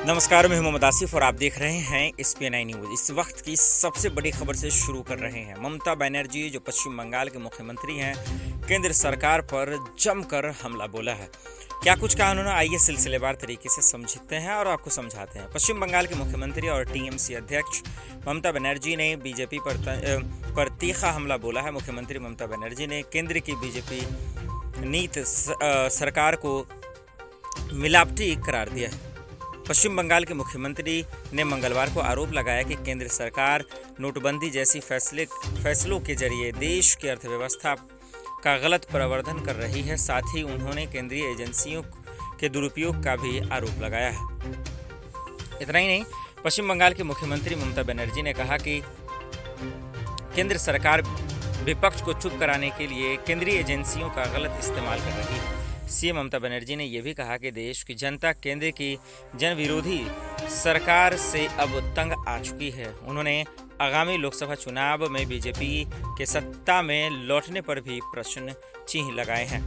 नमस्कार, मैं मोहम्मद आसिफ और आप देख रहे हैं SPN न्यूज़। इस वक्त की सबसे बड़ी खबर से शुरू कर रहे हैं। ममता बनर्जी जो पश्चिम बंगाल के मुख्यमंत्री हैं, केंद्र सरकार पर जमकर हमला बोला है। क्या कुछ कहा उन्होंने, आइए सिलसिलेवार तरीके से समझते हैं और आपको समझाते हैं। पश्चिम बंगाल के मुख्यमंत्री और TMC अध्यक्ष ममता बनर्जी ने बीजेपी पर तीखा हमला बोला है। मुख्यमंत्री ममता बनर्जी ने केंद्र की बीजेपी नीति सरकार को मिलावटी करार दिया है। पश्चिम बंगाल के मुख्यमंत्री ने मंगलवार को आरोप लगाया कि केंद्र सरकार नोटबंदी जैसी फैसलों के जरिए देश की अर्थव्यवस्था का गलत प्रवर्धन कर रही है। साथ ही उन्होंने केंद्रीय एजेंसियों के दुरुपयोग का भी आरोप लगाया है। इतना ही नहीं, पश्चिम बंगाल के मुख्यमंत्री ममता बनर्जी ने कहा कि केंद्र सरकार विपक्ष को चुप कराने के लिए केंद्रीय एजेंसियों का गलत इस्तेमाल कर रही है। सीएम ममता बनर्जी ने यह भी कहा कि देश की जनता केंद्र की जनविरोधी सरकार से अब तंग आ चुकी है। उन्होंने आगामी लोकसभा चुनाव में बीजेपी के सत्ता में लौटने पर भी प्रश्न चिन्ह लगाए हैं।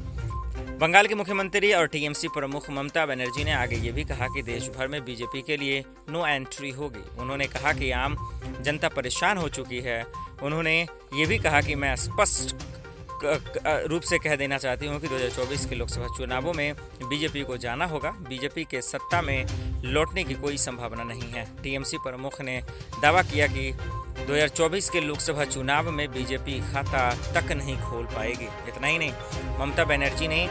बंगाल के मुख्यमंत्री और TMC प्रमुख ममता बनर्जी ने आगे ये भी कहा कि देश भर में बीजेपी के लिए नो एंट्री होगी। उन्होंने कहा कि आम जनता परेशान हो चुकी है। उन्होंने ये भी कहा कि मैं स्पष्ट रूप से कह देना चाहती हूँ कि 2024 के लोकसभा चुनावों में बीजेपी को जाना होगा। बीजेपी के सत्ता में लौटने की कोई संभावना नहीं है। TMC प्रमुख ने दावा किया कि 2024 के लोकसभा चुनाव में बीजेपी खाता तक नहीं खोल पाएगी। इतना ही नहीं, ममता बनर्जी ने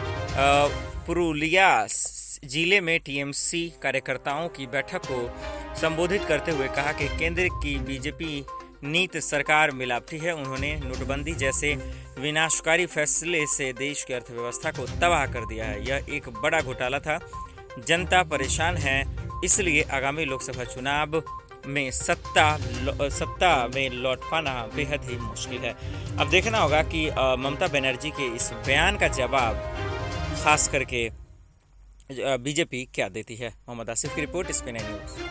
पुरुलिया जिले में TMC कार्यकर्ताओं की बैठक को संबोधित करते हुए कहा कि केंद्र की बीजेपी नीति सरकार मिलावटी है। उन्होंने नोटबंदी जैसे विनाशकारी फैसले से देश की अर्थव्यवस्था को तबाह कर दिया है। यह एक बड़ा घोटाला था। जनता परेशान है, इसलिए आगामी लोकसभा चुनाव में सत्ता में लौट पाना बेहद ही मुश्किल है। अब देखना होगा कि ममता बनर्जी के इस बयान का जवाब खास करके बीजेपी क्या देती है। मोहम्मद आसिफ की रिपोर्ट, SPN न्यूज़।